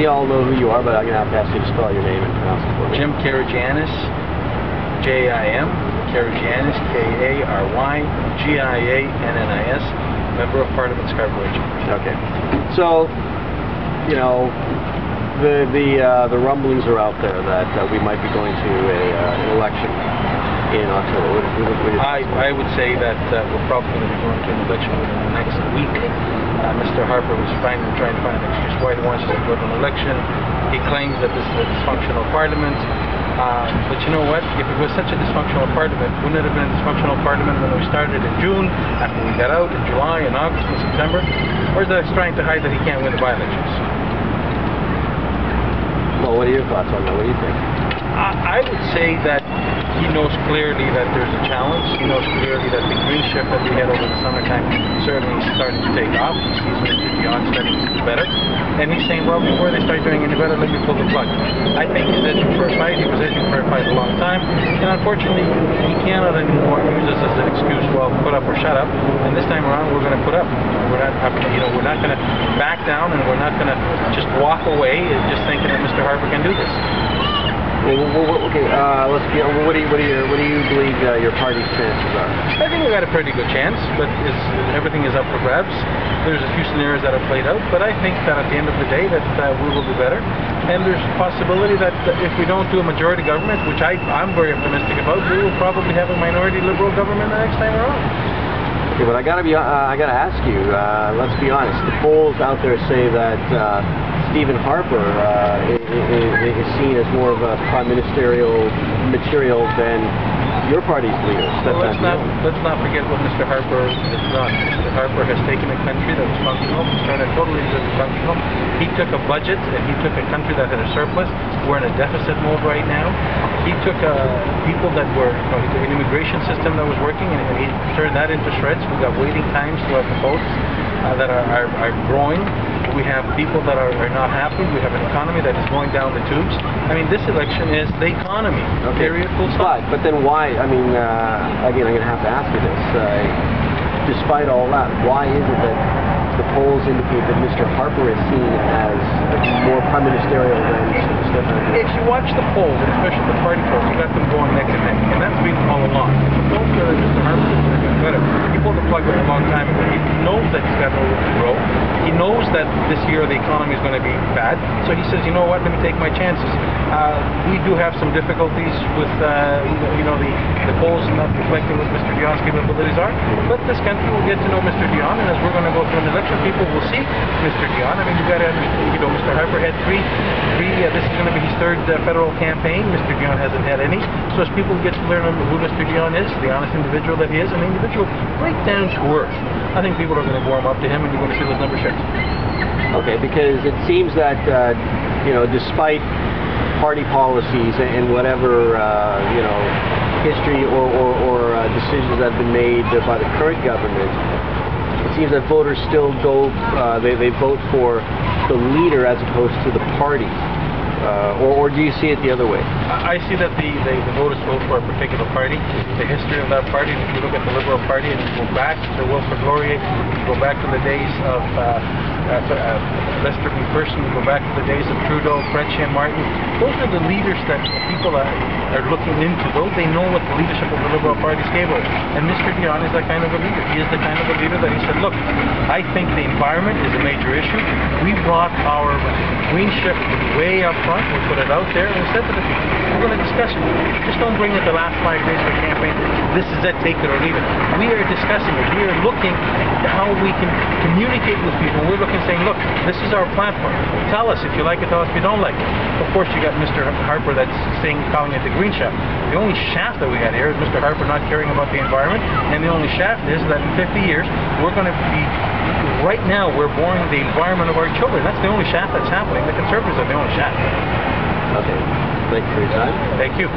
we all know who you are, but I'm going to have to ask you to spell your name and pronounce it for me. Jim Karygiannis, J-I-M, Karygiannis, K-A-R-Y-G-I-A-N-N-I-S, Member of Parliament, Scarborough-Agincourt. Okay. So, you know, the rumblings are out there that we might be going to an election in October. I would say that we're probably going to be going to an election within the next week. Mr. Harper was trying to find an excuse why he wants to go to an election. He claims that this is a dysfunctional parliament. But you know what? If it was such a dysfunctional parliament, wouldn't it have been a dysfunctional parliament when we started in June, after we got out in July and August and September? Or is that trying to hide that he can't win the by-elections? Well, what are your thoughts on that? What do you think? I would say that he knows clearly that there's a challenge. He knows clearly that the green shift that we had over the summertime certainly is starting to take off. He sees Mr. Dion starting to do better. And he's saying, well, before they start doing any better, let me pull the plug. I think he's edging for a fight. He was edging for a fight a long time. And unfortunately, he cannot anymore use this as an excuse, well, put up or shut up. And this time around, we're going to put up. We're not going to back down, and we're not going to just walk away just thinking that Mr. Harper can do this. Okay, let's be. What do you believe your party's chances are? I think we got a pretty good chance, but everything is up for grabs. There's a few scenarios that have played out, but I think that at the end of the day that we will do better. And there's a possibility that if we don't do a majority government, which I'm very optimistic about, we will probably have a minority Liberal government the next time around. Okay, but I gotta ask you. Let's be honest. The polls out there say that Stephen Harper is seen as more of a prime ministerial material than your party's leader. Well, let's not forget what Mr. Harper has done. Mr. Harper has taken a country that was functional, started totally dysfunctional. He took a budget and he took a country that had a surplus. We're in a deficit mode right now. He took people that were, he took an immigration system that was working and he turned that into shreds. We've got waiting times to have the votes that are growing. We have people that are not happy. We have an economy that is going down the tubes. I mean, this election is the economy. Okay. Period. Full stop. But then why? I mean, again, I'm going to have to ask you this. Despite all that, why is it that the polls indicate that Mr. Harper is seen as more prime ministerial than Stephen Harper? If you watch the polls, and especially the party polls, you got them going neck and neck, and that's been all along. The polls that Mr. Harper is doing better. He pulled the plug a long time ago. He knows that he's got no room to grow. He knows that this year the economy is going to be bad, so he says, you know what, let me take my chances. We do have some difficulties with, the polls not reflecting what Mr. Dion's capabilities are, but this country will get to know Mr. Dion, and as we're going to go through an election, people will see Mr. Dion. I mean, you've got to understand, Mr. Harper had three this is going to be his third federal campaign. Mr. Dion hasn't had any, so as people get to learn who Mr. Dion is, the honest individual that he is, and the individual right down to earth, I think people are going to warm up to him, and you're going to see those numbers shift. Okay, because it seems that, despite party policies and whatever, history or decisions that have been made by the current government, it seems that voters still go, they vote for the leader as opposed to the party. Or do you see it the other way? I see that the voters vote for a particular party. The history of that party, if you look at the Liberal Party and you go back to Wilfrid Laurier, you go back to the days of Lester B. Pearson, you go back to the days of Trudeau, Chrétien, Martin, those are the leaders that people are looking into. They know what the leadership of the Liberal Party is capable of. And Mr. Dion is that kind of a leader. He is the kind of a leader that he said, look, I think the environment is a major issue. We brought our green shift way up front. We put it out there and we said to the people, we're going to discuss it. Just don't bring it the last 5 days of the campaign. This is it, take it or leave it. We are discussing it. We are looking at how we can communicate with people. We're looking saying, look, this is our platform. Tell us if you like it, tell us if you don't like it. Of course, you got Mr. Harper that's calling it the green shaft. The only shaft that we got here is Mr. Harper not caring about the environment, and the only shaft is that in 50 years, we're going to be, right now, we're boring the environment of our children. That's the only shaft that's happening. The Conservatives are the only shaft. Okay. Thank you for your time. Thank you.